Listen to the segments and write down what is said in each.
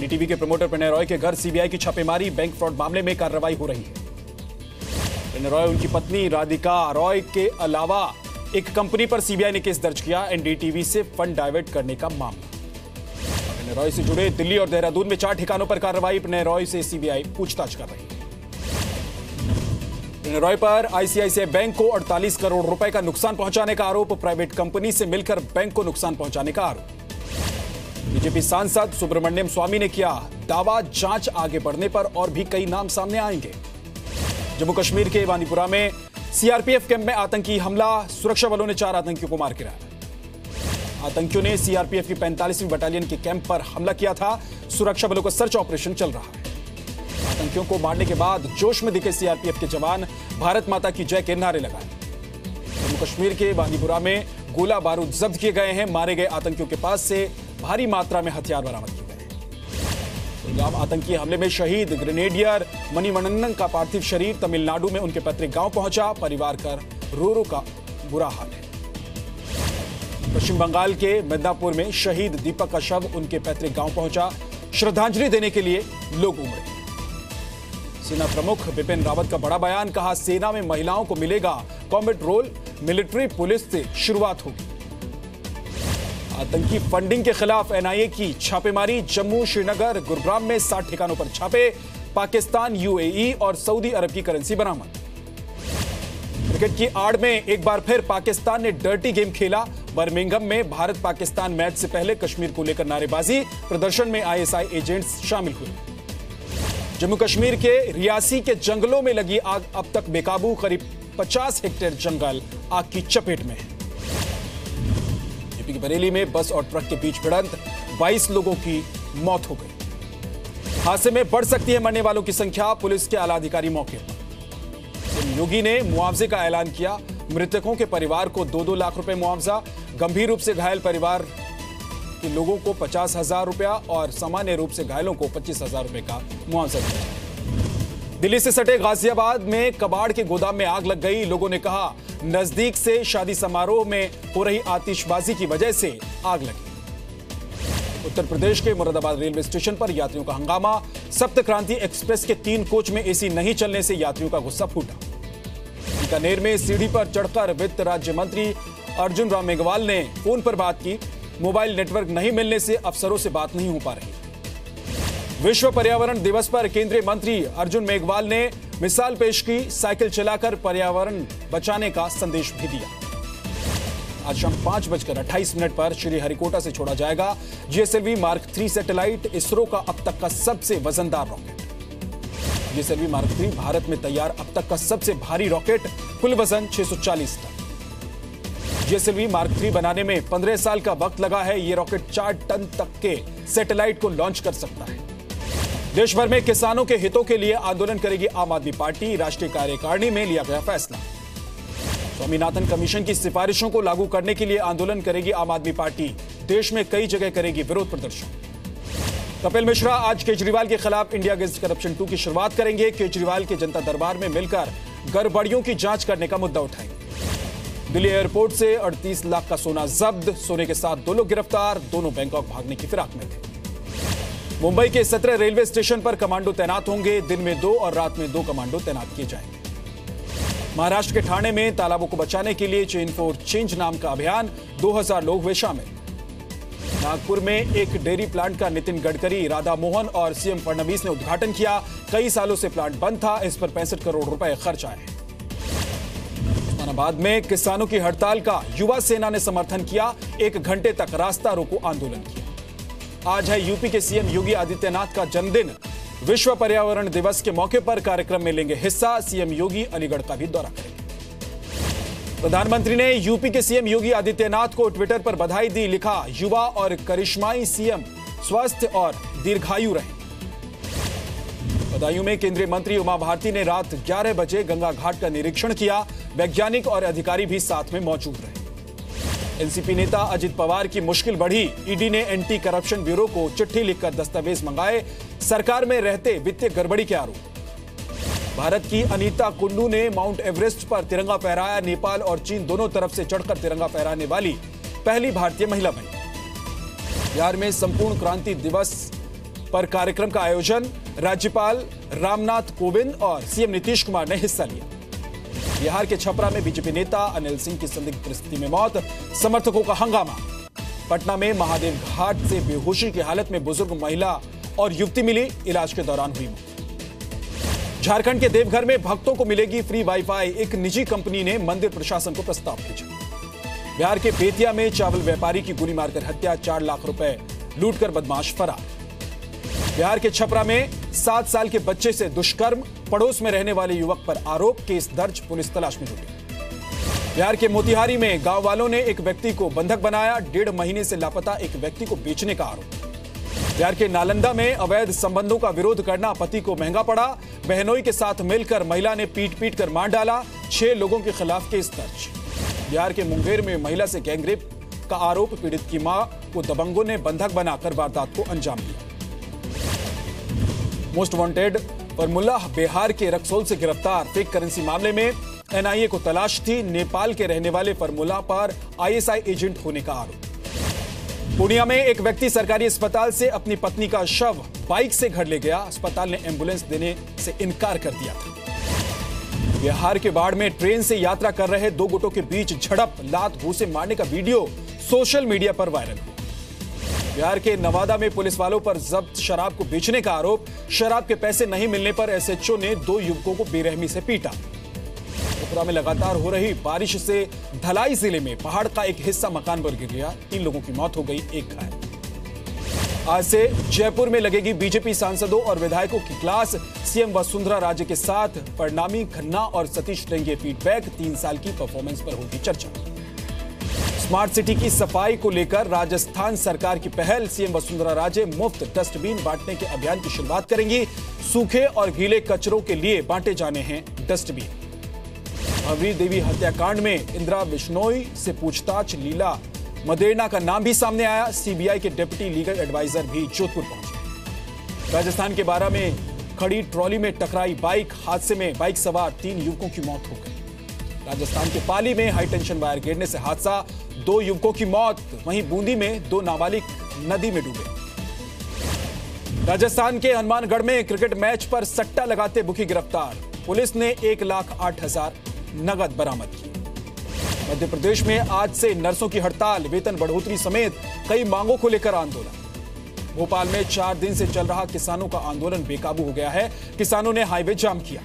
NDTV के promoter Pranay Roy के घर सीबीआई की छापेमारी, बैंक फ्रॉड मामले में कार्रवाई हो रही है। प्रणय रॉय, उनकी पत्नी राधिका रॉय के अलावा एक कंपनी पर सीबीआई ने केस दर्ज किया, एनडीटीवी से फंड डाइवर्ट करने का मामला। प्रणय रॉय से जुड़े दिल्ली और देहरादून में 4 ठिकानों पर कार्रवाई, प्रणय रॉय से सीबीआई पूछताछ कर रही है। प्रणय रॉय पर आईसीआईसीआई बैंक को 48 करोड़ रुपए का नुकसान पहुंचाने का आरोप, प्राइवेट कंपनी से मिलकर बैंक को नुकसान पहुंचाने का आरोप। बीजेपी सांसद सुब्रमण्यम स्वामी ने किया दावा, जांच आगे बढ़ने पर और भी कई नाम सामने आएंगे। जम्मू कश्मीर के बानीपुरा में सीआरपीएफ कैंप में आतंकी हमला, सुरक्षा बलों ने 4 आतंकियों को मार गिराया। आतंकियों ने सीआरपीएफ की 45वीं बटालियन के कैंप पर हमला किया था। सुरक्षा बलों का सर्च ऑपरेशन चल रहा है। आतंकियों को मारने के बाद जोश में दिखे सीआरपीएफ के जवान, भारत माता की जय के नारे लगाए। जम्मू कश्मीर के बानीपुरा में गोला बारूद जब्त किए गए हैं। मारे गए आतंकियों के पास से भारी मात्रा में हथियार बरामद किए गए हैं। पुलवामा आतंकी हमले में शहीद ग्रेनेडियर मणिवन्नन का पार्थिव शरीर तमिलनाडु में उनके पैतृक गांव पहुंचा। परिवार का रो का बुरा हाल है। पश्चिम बंगाल के मिदनापुर में शहीद दीपक का शव उनके पैतृक गांव पहुंचा। श्रद्धांजलि देने के लिए लोग उमड़े। सेना प्रमुख बिपिन रावत का बड़ा बयान, कहा सेना में महिलाओं को मिलेगा कॉम्बैट रोल, मिलिट्री पुलिस से शुरुआत होगी। आतंकी फंडिंग के खिलाफ एनआईए की छापेमारी, जम्मू, श्रीनगर, गुरुग्राम में 60 ठिकानों पर छापे। पाकिस्तान, यूएई और सऊदी अरब की करेंसी बरामद। क्रिकेट की आड़ में एक बार फिर पाकिस्तान ने डर्टी गेम खेला। बर्मिंघम में भारत पाकिस्तान मैच से पहले कश्मीर को लेकर नारेबाजी, प्रदर्शन में आईएसआई एजेंट्स शामिल हुए। जम्मू कश्मीर के रियासी के जंगलों में लगी आग अब तक बेकाबू, करीब 50 हेक्टेयर जंगल आग की चपेट में है। यूपी की बरेली में बस और ट्रक के बीच भिड़ंत, 22 लोगों की मौत हो गई। हादसे में बढ़ सकती है मरने वालों की संख्या, पुलिस के आला अधिकारी मौके पर। योगी ने मुआवजे का ऐलान किया, मृतकों के परिवार को 2-2 लाख रुपए मुआवजा, गंभीर रूप से घायल परिवार के लोगों को 50,000 रुपया और सामान्य रूप से घायलों को 25,000 रुपए का मुआवजा दिया। दिल्ली से सटे गाजियाबाद में कबाड़ के गोदाम में आग लग गई। लोगों ने कहा नजदीक से शादी समारोह में हो रही आतिशबाजी की वजह से आग लगी। उत्तर प्रदेश के मुरादाबाद रेलवे स्टेशन पर यात्रियों का हंगामा, सप्त क्रांति एक्सप्रेस के 3 कोच में एसी नहीं चलने से यात्रियों का गुस्सा फूटा। बीकानेर में सीढ़ी पर चढ़कर वित्त राज्य मंत्री अर्जुन राम मेघवाल ने फोन पर बात की। मोबाइल नेटवर्क नहीं मिलने से अफसरों से बात नहीं हो पा रही। विश्व पर्यावरण दिवस पर केंद्रीय मंत्री अर्जुन मेघवाल ने मिसाल पेश की, साइकिल चलाकर पर्यावरण बचाने का संदेश भी दिया। आज शाम 5:28 पर श्रीहरिकोटा से छोड़ा जाएगा जीएसएलवी मार्क 3 सैटेलाइट, इसरो का अब तक का सबसे वजनदार रॉकेट। जीएसएलवी मार्क 3 भारत में तैयार अब तक का सबसे भारी रॉकेट, कुल वजन 640 टन। जीएसएलवी मार्क 3 बनाने में 15 साल का वक्त लगा है। यह रॉकेट 4 टन तक के सैटेलाइट को लॉन्च कर सकता है। देश भर में किसानों के हितों के लिए आंदोलन करेगी आम आदमी पार्टी, राष्ट्रीय कार्यकारिणी में लिया गया फैसला। स्वामीनाथन कमीशन की सिफारिशों को लागू करने के लिए आंदोलन करेगी आम आदमी पार्टी, देश में कई जगह करेगी विरोध प्रदर्शन। कपिल मिश्रा आज केजरीवाल के खिलाफ इंडिया अगेंस्ट करप्शन 2 की शुरुआत करेंगे। केजरीवाल के जनता दरबार में मिलकर गड़बड़ियों की जांच करने का मुद्दा उठाएंगे। दिल्ली एयरपोर्ट से 38 लाख का सोना जब्त, सोने के साथ 2 लोग गिरफ्तार, दोनों बैंकॉक भागने की फिराक में थे। मुंबई के 17 रेलवे स्टेशन पर कमांडो तैनात होंगे, दिन में 2 और रात में 2 कमांडो तैनात किए जाएंगे। महाराष्ट्र के ठाणे में तालाबों को बचाने के लिए चेन फॉर चेंज नाम का अभियान, 2000 लोग हुए शामिल। नागपुर में एक डेयरी प्लांट का नितिन गडकरी, राधा मोहन और सीएम फडणवीस ने उद्घाटन किया। कई सालों से प्लांट बंद था, इस पर 65 करोड़ रुपए खर्च आए। उस्मानाबाद में किसानों की हड़ताल का युवा सेना ने समर्थन किया, 1 घंटे तक रास्ता रोको आंदोलन किया। आज है यूपी के सीएम योगी आदित्यनाथ का जन्मदिन। विश्व पर्यावरण दिवस के मौके पर कार्यक्रम में लेंगे हिस्सा। सीएम योगी अलीगढ़ का भी दौरा करेंगे। प्रधानमंत्री ने यूपी के सीएम योगी आदित्यनाथ को ट्विटर पर बधाई दी, लिखा युवा और करिश्माई सीएम स्वस्थ और दीर्घायु रहे। बदायूं में केंद्रीय मंत्री उमा भारती ने रात 11 बजे गंगा घाट का निरीक्षण किया। वैज्ञानिक और अधिकारी भी साथ में मौजूद रहे। एनसीपी नेता अजित पवार की मुश्किल बढ़ी। ईडी ने एंटी करप्शन ब्यूरो को चिट्ठी लिखकर दस्तावेज मंगाए। सरकार में रहते वित्तीय गड़बड़ी के आरोप। भारत की अनीता कुंडू ने माउंट एवरेस्ट पर तिरंगा फहराया। नेपाल और चीन दोनों तरफ से चढ़कर तिरंगा फहराने वाली पहली भारतीय महिला बनी। बिहार में संपूर्ण क्रांति दिवस पर कार्यक्रम का आयोजन राज्यपाल रामनाथ कोविंद और सीएम नीतीश कुमार ने हिस्सा लिया। बिहार के छपरा में बीजेपी नेता अनिल सिंह की संदिग्ध परिस्थिति में मौत, समर्थकों का हंगामा। पटना में महादेव घाट से बेहोशी की हालत में बुजुर्ग महिला और युवती मिली, इलाज के दौरान हुई मौत। झारखंड के देवघर में भक्तों को मिलेगी फ्री वाईफाई, एक निजी कंपनी ने मंदिर प्रशासन को प्रस्ताव भेजा। बिहार के बेतिया में चावल व्यापारी की गोली मारकर हत्या, 4 लाख रुपए लूटकर बदमाश फरार। बिहार के छपरा में 7 साल के बच्चे से दुष्कर्म, पड़ोस में रहने वाले युवक पर आरोप, केस दर्ज, पुलिस तलाश में जुटी। बिहार के मोतिहारी में गांव वालों ने एक व्यक्ति को बंधक बनाया, 1.5 महीने से लापता एक व्यक्ति को बेचने का आरोप। बिहार के नालंदा में अवैध संबंधों का विरोध करना पति को महंगा पड़ा, बहनोई के साथ मिलकर महिला ने पीट कर मार डाला, 6 लोगों के खिलाफ केस दर्ज। बिहार के मुंगेर में महिला से गैंगरेप का आरोप, पीड़ित की मां को दबंगों ने बंधक बनाकर वारदात को अंजाम दिया। मोस्ट वांटेड फॉर्मूला बिहार के रक्सौल से गिरफ्तार, फेक करेंसी मामले में एनआईए को तलाश थी। नेपाल के रहने वाले फॉर्मूला पर आईएसआई एजेंट होने का आरोप। पूर्णिया में एक व्यक्ति सरकारी अस्पताल से अपनी पत्नी का शव बाइक से घर ले गया, अस्पताल ने एम्बुलेंस देने से इनकार कर दिया था। बिहार के बाढ़ में ट्रेन से यात्रा कर रहे 2 गुटों के बीच झड़प, लात घूंसे मारने का वीडियो सोशल मीडिया पर वायरल हुआ। बिहार के नवादा में पुलिस वालों पर जब्त शराब को बेचने का आरोप, शराब के पैसे नहीं मिलने पर एसएचओ ने 2 युवकों को बेरहमी से पीटा। त्रिपुरा में लगातार हो रही बारिश से धलाई जिले में पहाड़ का एक हिस्सा मकान पर गिर गया, 3 लोगों की मौत हो गई, 1 घायल। आज से जयपुर में लगेगी बीजेपी सांसदों और विधायकों की क्लास, सीएम वसुंधरा राजे के साथ परिणामी खन्ना और सतीश देंगे फीडबैक, 3 साल की परफॉर्मेंस पर होगी चर्चा। स्मार्ट सिटी की सफाई को लेकर राजस्थान सरकार की पहल, सीएम वसुंधरा राजे मुफ्त डस्टबिन बांटने के अभियान की शुरुआत करेंगी। सूखे और गीले कचरों के लिए बांटे जाने हैं डस्टबिन। अवरी देवी हत्याकांड में इंदिरा बिश्नोई से पूछताछ, लीला मदेरना का नाम भी सामने आया, सीबीआई के डिप्टी लीगल एडवाइजर भी जोधपुर पहुंचे। राजस्थान के बारा में खड़ी ट्रॉली में टकराई बाइक, हादसे में बाइक सवार 3 युवकों की मौत हो गई। राजस्थान के पाली में हाई टेंशन वायर गिरने से हादसा, 2 युवकों की मौत। वहीं बूंदी में 2 नाबालिग नदी में डूबे। राजस्थान के हनुमानगढ़ में क्रिकेट मैच पर सट्टा लगाते बुकी गिरफ्तार, पुलिस ने 1,08,000 नगद बरामद की। मध्य प्रदेश में आज से नर्सों की हड़ताल, वेतन बढ़ोतरी समेत कई मांगों को लेकर आंदोलन। भोपाल में 4 दिन से चल रहा किसानों का आंदोलन बेकाबू हो गया है, किसानों ने हाईवे जाम किया।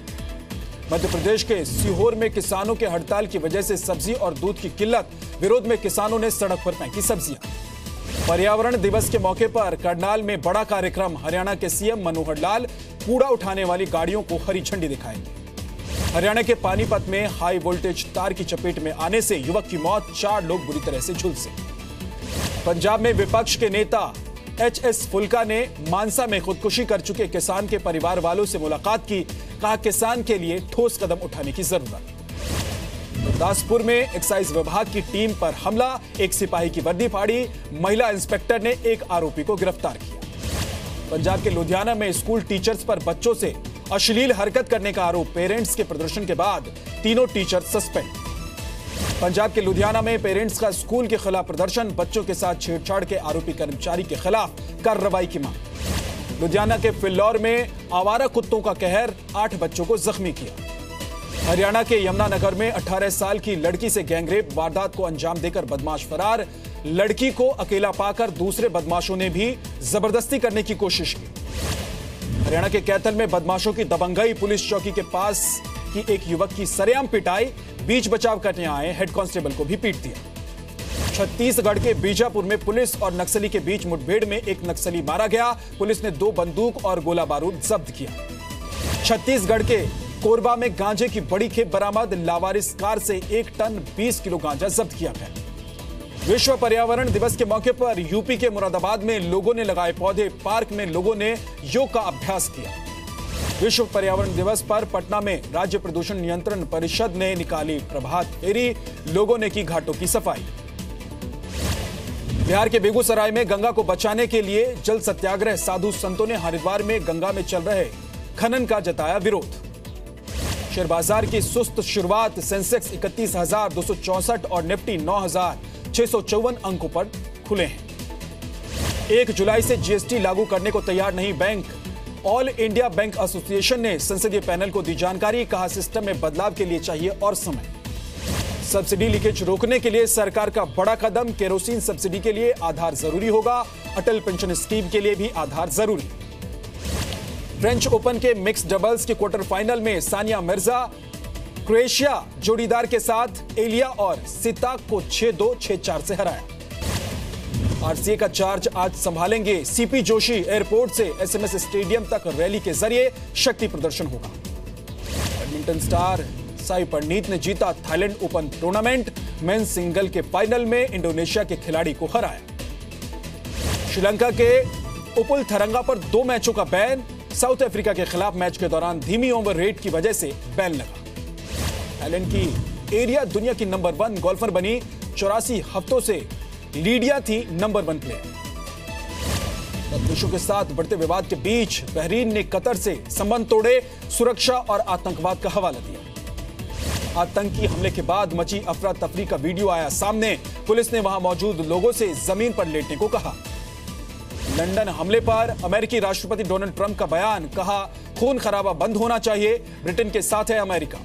मध्य प्रदेश के सीहोर में किसानों के हड़ताल की वजह से सब्जी और दूध की किल्लत, विरोध में किसानों ने सड़क पर फेंकी सब्जियां। पर्यावरण दिवस के मौके पर करनाल में बड़ा कार्यक्रम, हरियाणा के सीएम मनोहर लाल कूड़ा उठाने वाली गाड़ियों को हरी झंडी दिखाएंगे। हरियाणा के पानीपत में हाई वोल्टेज तार की चपेट में आने से युवक की मौत, 4 लोग बुरी तरह से झुलसे। पंजाब में विपक्ष के नेता एचएस फुल्का ने मानसा में खुदकुशी कर चुके किसान के परिवार वालों से मुलाकात की, कहा किसान के लिए ठोस कदम उठाने की जरूरत। गुरदासपुर में एक्साइज विभाग की टीम पर हमला, एक सिपाही की वर्दी फाड़ी, महिला इंस्पेक्टर ने एक आरोपी को गिरफ्तार किया। पंजाब के लुधियाना में स्कूल टीचर्स पर बच्चों से अश्लील हरकत करने का आरोप, पेरेंट्स के प्रदर्शन के बाद 3 टीचर सस्पेंड। पंजाब के लुधियाना में पेरेंट्स का स्कूल के खिलाफ प्रदर्शन, बच्चों के साथ छेड़छाड़ के आरोपी कर्मचारी के खिलाफ कार्रवाई की मांग। लुधियाना के फिल्लौर में आवारा कुत्तों का कहर, 8 बच्चों को जख्मी किया। हरियाणा के यमुनानगर में 18 साल की लड़की से गैंगरेप, वारदात को अंजाम देकर बदमाश फरार, लड़की को अकेला पाकर दूसरे बदमाशों ने भी जबरदस्ती करने की कोशिश की। हरियाणा के कैथल में बदमाशों की दबंगई, पुलिस चौकी के पास की एक युवक की सरेआम पिटाई, बीच बचाव करने आए हेड कांस्टेबल को भी पीट दिया। छत्तीसगढ़ के बीजापुर में पुलिस और नक्सली के बीच मुठभेड़ में एक नक्सली मारा गया, पुलिस ने 2 बंदूक और गोला बारूद जब्त किया। छत्तीसगढ़ के कोरबा में गांजे की बड़ी खेप बरामद, लावारिस कार से 1 टन 20 किलो गांजा जब्त किया गया। विश्व पर्यावरण दिवस के मौके पर यूपी के मुरादाबाद में लोगों ने लगाए पौधे, पार्क में लोगों ने योग का अभ्यास किया। विश्व पर्यावरण दिवस पर पटना में राज्य प्रदूषण नियंत्रण परिषद ने निकाली प्रभात फेरी, लोगों ने की घाटों की सफाई। बिहार के बेगूसराय में गंगा को बचाने के लिए जल सत्याग्रह, साधु संतों ने हरिद्वार में गंगा में चल रहे खनन का जताया विरोध। शेयर बाजार की सुस्त शुरुआत, सेंसेक्स 31,264 और निफ्टी 9,654 अंकों पर खुले हैं। 1 जुलाई से जीएसटी लागू करने को तैयार नहीं bank. All India bank association ने संसदीय पैनल को दी जानकारी, कहा सिस्टम में बदलाव के लिए चाहिए और समय। सब्सिडी लीकेज रोकने के लिए सरकार का बड़ा कदम, केरोसिन सब्सिडी के लिए आधार जरूरी होगा, अटल पेंशन स्कीम के लिए भी आधार जरूरी। फ्रेंच ओपन के मिक्स डबल्स के क्वार्टर फाइनल में सानिया मिर्जा क्रोएशिया जोड़ीदार के साथ एलिया और सिताक को 6-2, 6-4 से हराया। आरसीए का चार्ज आज संभालेंगे सीपी जोशी। एयरपोर्ट से एसएमएस स्टेडियम तक रैली के जरिए शक्ति प्रदर्शन होगा। बैडमिंटन स्टार साई प्रणीत ने जीता Thailand open tournament. Men's single के फाइनल में इंडोनेशिया के खिलाड़ी को हराया। श्रीलंका के उपुल थरंगा पर 2 मैचों का बैन। साउथ अफ्रीका के खिलाफ मैच के दौरान धीमी ओवर रेट की वजह से बैन लगा। थाईलैंड की एरिया दुनिया की नंबर 1 गोल्फर बनी। 84 हफ्तों से लीडिया थी नंबर 1 प्लेयर। देशों के साथ बढ़ते विवाद के बीच बहरीन ने कतर से संबंध तोड़े। सुरक्षा और आतंकवाद का हवाला दिया। आतंकी हमले के बाद मची अफरा तफरी का वीडियो आया सामने। पुलिस ने वहां मौजूद लोगों से जमीन पर लेटने को कहा। लंदन हमले पर अमेरिकी राष्ट्रपति डोनाल्ड ट्रंप का बयान, कहा खून खराबा बंद होना चाहिए। ब्रिटेन के साथ है अमेरिका।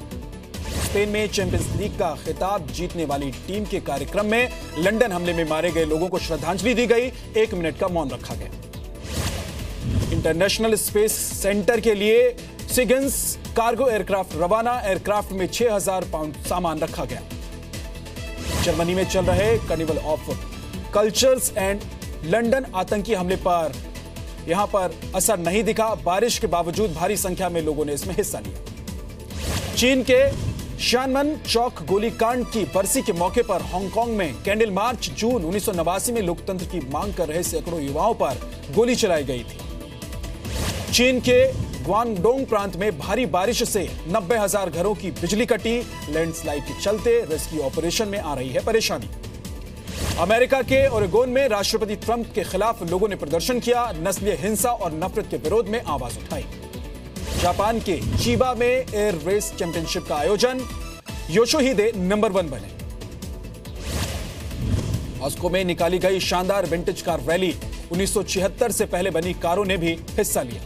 स्पेन में चैंपियंस लीग का खिताब जीतने वाली टीम के कार्यक्रम में लंदन हमले में मारे गए लोगों को श्रद्धांजलि दी गई। 1 मिनट का मौन रखा गया। इंटरनेशनल स्पेस सेंटर के लिए सिगन्स कार्गो एयरक्राफ्ट रवाना। एयरक्राफ्ट में 6000 पाउंड सामान रखा गया। जर्मनी में चल रहे carnival of cultures and London आतंकी हमले पर यहां पर असर नहीं दिखा। बारिश के बावजूद भारी संख्या में लोगों ने इसमें हिस्सा लिया। चीन के शानमन चौक गोलीकांड की बरसी के मौके पर हांगकांग में कैंडल मार्च। जून 1989 में लोकतंत्र की मांग कर रहे सैकड़ों युवाओं पर गोली चलाई गई थी। चीन के ग्वांगडोंग प्रांत में भारी बारिश से 90,000 घरों की बिजली कटी। लैंडस्लाइड के चलते रेस्क्यू ऑपरेशन में आ रही है परेशानी। अमेरिका के ओरेगोन में राष्ट्रपति ट्रंप के खिलाफ लोगों ने प्रदर्शन किया। नस्लीय हिंसा और नफरत के विरोध में आवाज उठाई। जापान के चिबा में एयर रेस चैंपियनशिप का आयोजन। योशिहिदे नंबर 1 बने। मॉस्को में निकाली गई शानदार विंटेज कार रैली। 1976 से पहले बनी कारों ने भी हिस्सा लिया।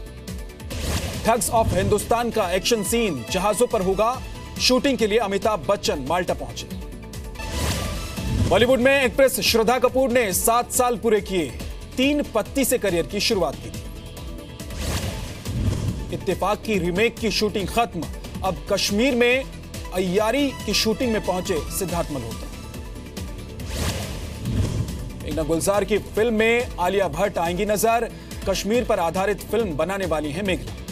ठग्स ऑफ हिंदुस्तान का एक्शन सीन जहाजों पर होगा। शूटिंग के लिए अमिताभ बच्चन माल्टा पहुंचे। बॉलीवुड में एक्ट्रेस श्रद्धा कपूर ने 7 साल पूरे किए। 3 पत्ती से करियर की शुरुआत की थी। इत्तेफाक की रीमेक की शूटिंग खत्म। अब कश्मीर में अय्यारी की शूटिंग में पहुंचे सिद्धार्थ मल्होत्रा। मेघना गुलजार की फिल्म में आलिया भट्ट आएंगी नजर। कश्मीर पर आधारित फिल्म बनाने वाली हैं मेघना।